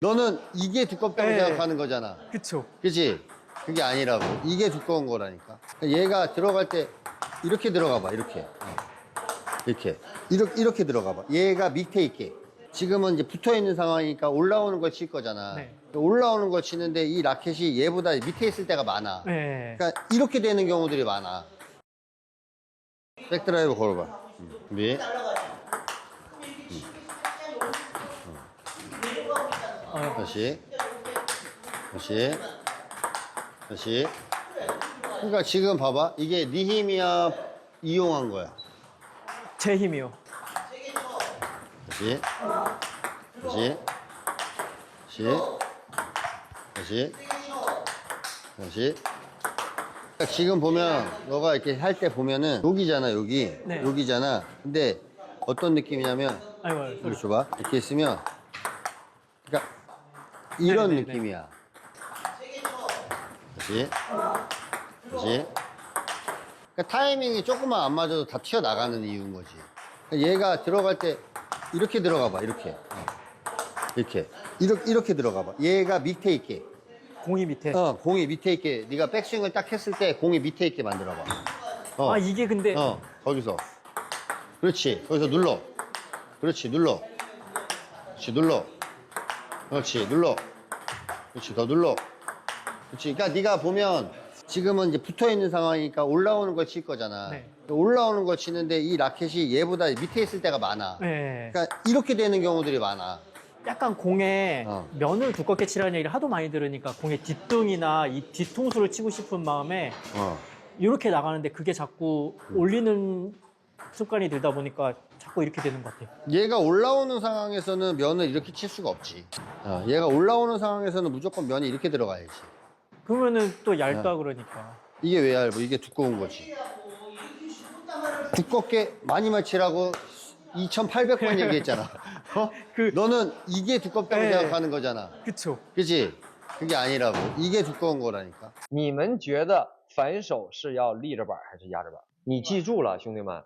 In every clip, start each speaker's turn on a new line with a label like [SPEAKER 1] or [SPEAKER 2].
[SPEAKER 1] 너는 이게 두껍다고
[SPEAKER 2] 네.
[SPEAKER 1] 생각하는 거잖아.
[SPEAKER 2] 그쵸.
[SPEAKER 1] 그치? 그게 아니라고. 이게 두꺼운 거라니까. 얘가 들어갈 때 이렇게 들어가 봐. 이렇게. 이렇게. 이렇게 들어가 봐. 얘가 밑에 있게. 지금은 이제 붙어 있는 상황이니까 올라오는 걸 칠 거잖아.
[SPEAKER 2] 네.
[SPEAKER 1] 올라오는 걸 치는데 이 라켓이 얘보다 밑에 있을 때가 많아.
[SPEAKER 2] 네.
[SPEAKER 1] 그러니까 이렇게 되는 경우들이 많아. 백드라이브 걸어봐. 준비. 다시. 다시. 다시. 그러니까 지금 봐봐. 이게 네 힘이야, 이용한 거야.
[SPEAKER 2] 제 힘이요.
[SPEAKER 1] 다시. 다시. 다시. 다시. 다시. 그러니까 지금 보면 너가 이렇게 할 때 보면은 여기잖아, 여기.
[SPEAKER 2] 네.
[SPEAKER 1] 여기잖아. 근데 어떤 느낌이냐면
[SPEAKER 2] 아이고,
[SPEAKER 1] 이렇게
[SPEAKER 2] 소리.
[SPEAKER 1] 줘봐. 이렇게 있으면 그러니까 이런
[SPEAKER 2] 네네네.
[SPEAKER 1] 느낌이야. 다시. 다시. 그러니까 타이밍이 조금만 안 맞아도 다 튀어나가는 이유인 거지. 그러니까 얘가 들어갈 때 이렇게 들어가 봐. 이렇게. 이렇게. 이렇게 들어가 봐. 얘가 밑에 있게.
[SPEAKER 2] 공이 밑에.
[SPEAKER 1] 공이 밑에 있게. 네가 백스윙을 딱 했을 때 공이 밑에 있게 만들어 봐.
[SPEAKER 2] 아, 이게 근데.
[SPEAKER 1] 거기서. 그렇지. 거기서 눌러. 그렇지. 눌러. 그렇지. 눌러. 그렇지. 눌러. 그렇지. 더 눌러. 그렇지. 그러니까 네가 보면 지금은 이제 붙어 있는 상황이니까 올라오는 걸 칠 거잖아.
[SPEAKER 2] 네.
[SPEAKER 1] 올라오는 걸 치는데 이 라켓이 얘보다 밑에 있을 때가 많아.
[SPEAKER 2] 네.
[SPEAKER 1] 그러니까 이렇게 되는 경우들이 많아.
[SPEAKER 2] 약간 공에
[SPEAKER 1] 어.
[SPEAKER 2] 면을 두껍게 치라는 얘기를 하도 많이 들으니까 공의 뒷등이나 이 뒤통수를 치고 싶은 마음에 이렇게 나가는데 그게 자꾸 올리는 습관이 들다 보니까 자꾸 이렇게 되는 것 같아요.
[SPEAKER 1] 얘가 올라오는 상황에서는 면을 이렇게 칠 수가 없지. 얘가 올라오는 상황에서는 무조건 면이 이렇게 들어가야지.
[SPEAKER 2] 그러면은 또 얇다 그러니까.
[SPEAKER 1] 이게 왜 얇아? 이게 두꺼운 거지. 두껍게 많이 맞히라고 2,800번 얘기했잖아. 너는 이게 두껍다고
[SPEAKER 2] 네.
[SPEAKER 1] 생각하는 거잖아.
[SPEAKER 2] 그쵸.
[SPEAKER 1] 그치? 그게 아니라고. 이게 두꺼운 거라니까.
[SPEAKER 3] 你们觉得反手是要立着板还是压着板？你记住了，兄弟们，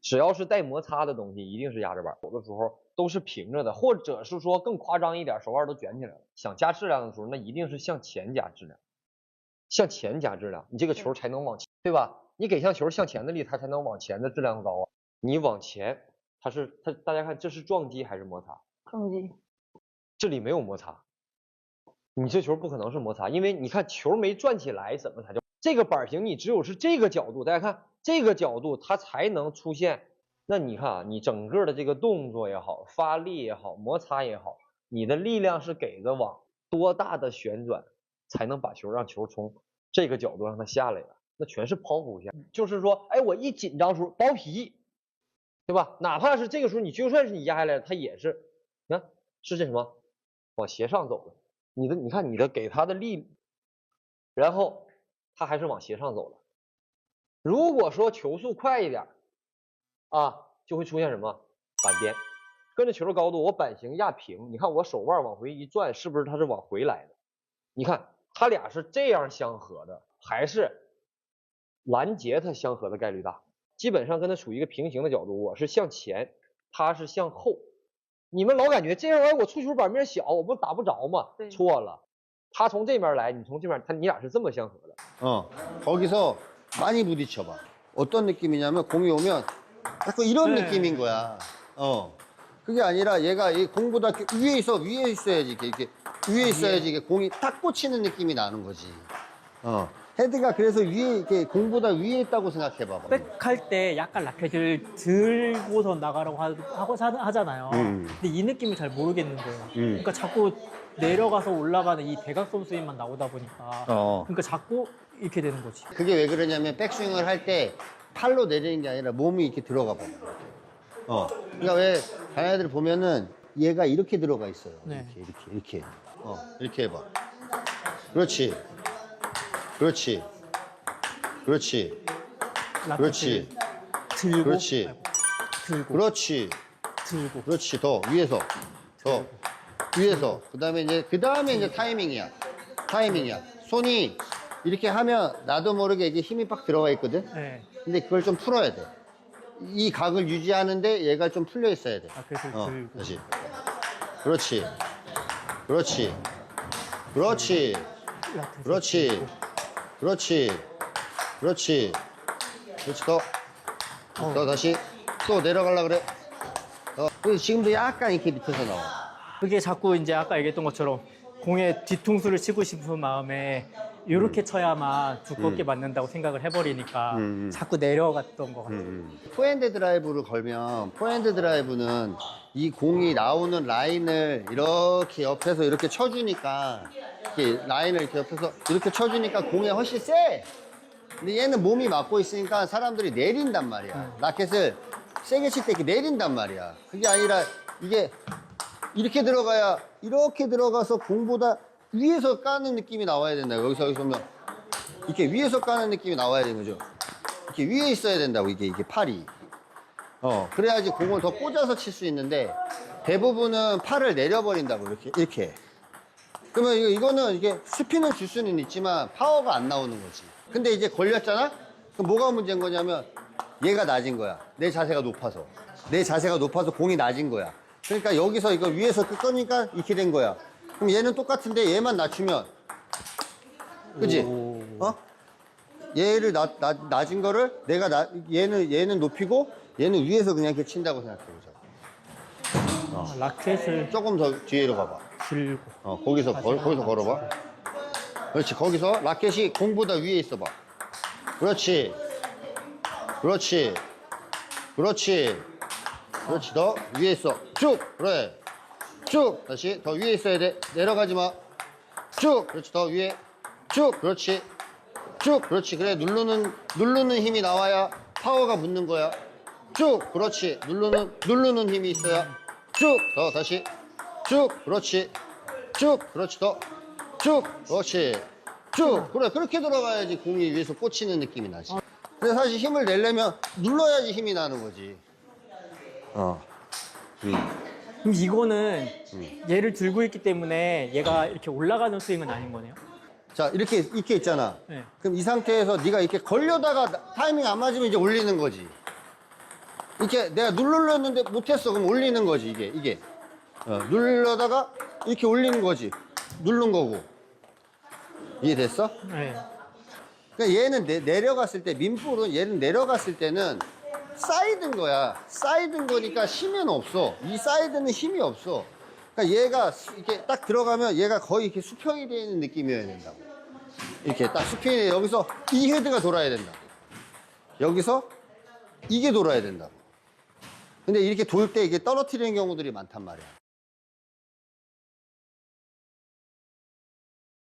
[SPEAKER 3] 只要是带摩擦的东西，一定是压着板。有的时候都是平着的，或者是说更夸张一点，手腕都卷起来了。想加质量的时候，那一定是向前加质量，向前加质量，你这个球才能往前，对吧？你给向球向前的力，它才能往前的质量高啊。你往前，大家看这是撞击还是摩擦？
[SPEAKER 4] 撞击。
[SPEAKER 3] 这里没有摩擦。你这球不可能是摩擦，因为你看球没转起来，怎么才叫这个板型？你只有是这个角度，大家看这个角度，它才能出现。那你看啊，你整个的这个动作也好，发力也好，摩擦也好，你的力量是给的往多大的旋转，才能把球让球从这个角度让它下来的？那全是抛弧线，就是说，哎，我一紧张时候包皮，对吧？哪怕是这个时候你就算是你压下来了，它也是，你看是这什么往斜上走了。你看你的给他的力，然后他还是往斜上走了。如果说球速快一点啊，就会出现什么板颠，跟着球的高度，我板型压平，你看我手腕往回一转，是不是它是往回来的？你看它俩是这样相合的，还是拦截它相合的概率大？基本上跟它处于一个平行的角度，我是向前，它是向后。你们老感觉这样，哎，我触球板面小，我不打不着吗？错了，他从这边来，你从这边，你俩是这么相合的。
[SPEAKER 1] 거기서 많이 부딪혀봐. 어떤 느낌이냐면 공이 오면 자꾸 이런 느낌인 거야. 그게 아니라 얘가 이 공보다 위에 있어야지 이렇게 위에 있어야지 이게 공이 딱 꽂히는 느낌이 나는 거지. 헤드가 그래서 위에 이렇게 공보다 위에 있다고 생각해봐.
[SPEAKER 2] 백할 때 약간 라켓을 들고서 나가라고 하잖아요. 근데 이 느낌을 잘 모르겠는 거예요. 그러니까 자꾸 내려가서 올라가는 이 대각선 스윙만 나오다 보니까 그러니까 자꾸 이렇게 되는 거지.
[SPEAKER 1] 그게 왜 그러냐면 백스윙을 할 때 팔로 내리는 게 아니라 몸이 이렇게 들어가 봐. 그러니까 왜 자녀들 보면은 얘가 이렇게 들어가 있어요.
[SPEAKER 2] 네.
[SPEAKER 1] 이렇게. 이렇게 해봐. 그렇지. 그렇지. 그렇지. 그렇지.
[SPEAKER 2] 들고
[SPEAKER 1] 그렇지.
[SPEAKER 2] 들고
[SPEAKER 1] 그렇지.
[SPEAKER 2] 들고
[SPEAKER 1] 그렇지. 더 위에서. 더 위에서. 그다음에 이제 타이밍이야. 손이 이렇게 하면 나도 모르게 이제 힘이 빡 들어가 있거든.
[SPEAKER 2] 네.
[SPEAKER 1] 근데 그걸 좀 풀어야 돼. 이 각을 유지하는데 얘가 좀 풀려 있어야 돼.
[SPEAKER 2] 아, 그래서 들고
[SPEAKER 1] 다시. 그렇지. 그렇지. 그렇지.
[SPEAKER 2] 라켓을
[SPEAKER 1] 그렇지.
[SPEAKER 2] 들고.
[SPEAKER 1] 그렇지. 그렇지. 그렇지. 더 다시. 또 내려가려 그래. 그래서 지금도 약간 이렇게 밑에서 나와.
[SPEAKER 2] 그게 자꾸 이제 아까 얘기했던 것처럼 공에 뒤통수를 치고 싶은 마음에 이렇게 쳐야만 두껍게 맞는다고 생각을 해버리니까 자꾸 내려갔던 것 같아요.
[SPEAKER 1] 포핸드 드라이브를 걸면 포핸드 드라이브는 이 공이 나오는 라인을 이렇게 옆에서 이렇게 쳐주니까 이렇게 라인을 이렇게 옆에서 이렇게 쳐주니까 공이 훨씬 세. 근데 얘는 몸이 맞고 있으니까 사람들이 내린단 말이야. 라켓을 세게 칠 때 이렇게 내린단 말이야. 그게 아니라 이게 이렇게 들어가야 이렇게 들어가서 공보다 위에서 까는 느낌이 나와야 된다. 여기서 보면 이렇게 위에서 까는 느낌이 나와야 되는 거죠. 이렇게 위에 있어야 된다고 이게 팔이. 그래야지 공을 더 꽂아서 칠 수 있는데 대부분은 팔을 내려버린다고 이렇게. 그러면 이거는 이게 스핀을 줄 수는 있지만 파워가 안 나오는 거지. 근데 이제 걸렸잖아? 그럼 뭐가 문제인 거냐면 얘가 낮은 거야. 내 자세가 높아서. 내 자세가 높아서 공이 낮은 거야. 그러니까 여기서 이거 위에서 끄니까 이렇게 된 거야. 그럼 얘는 똑같은데 얘만 낮추면 그지? 얘를 낮은 거를 내가 얘는 높이고 얘는 위에서 그냥 이렇게 친다고 생각해보자.
[SPEAKER 2] 라켓을
[SPEAKER 1] 조금 더 뒤로 가봐.
[SPEAKER 2] 들고.
[SPEAKER 1] 거기서 걸어봐. 그렇지. 거기서 라켓이 공보다 위에 있어봐. 그렇지. 그렇지. 그렇지. 그렇지. 더 위에 있어. 쭉. 그래. 쭉. 다시 더 위에 있어야 돼. 내려가지 마. 쭉. 그렇지. 더 위에. 쭉. 그렇지. 쭉. 그렇지. 그래. 누르는 힘이 나와야 파워가 붙는 거야. 쭉. 그렇지. 누르는 힘이 있어야 쭉. 더 다시. 쭉. 그렇지. 쭉. 그렇지. 더. 쭉. 그렇지. 쭉. 그래. 그렇게 들어가야지 공이 위에서 꽂히는 느낌이 나지. 근데 사실 힘을 내려면 눌러야지 힘이 나는 거지.
[SPEAKER 2] 그럼 이거는 얘를 들고 있기 때문에 얘가 이렇게 올라가는 스윙은 아닌 거네요?
[SPEAKER 1] 자, 이렇게 있잖아.
[SPEAKER 2] 네.
[SPEAKER 1] 그럼 이 상태에서 네가 이렇게 걸려다가 타이밍 안 맞으면 이제 올리는 거지. 이렇게 내가 누르려는데 못했어. 그럼 올리는 거지, 이게. 누르려다가 이렇게 올리는 거지. 누른 거고. 이해됐어?
[SPEAKER 2] 네.
[SPEAKER 1] 그러니까 얘는 내려갔을 때, 민볼은 얘는 내려갔을 때는 사이드인 거야. 사이드인 거니까 힘은 없어. 이 사이드는 힘이 없어. 그러니까 얘가 이렇게 딱 들어가면 얘가 거의 이렇게 수평이 되어 있는 느낌이어야 된다고. 이렇게 딱 수평이 돼. 여기서 이 헤드가 돌아야 된다고. 여기서 이게 돌아야 된다고. 근데 이렇게 돌 때 이게 떨어뜨리는 경우들이 많단 말이야.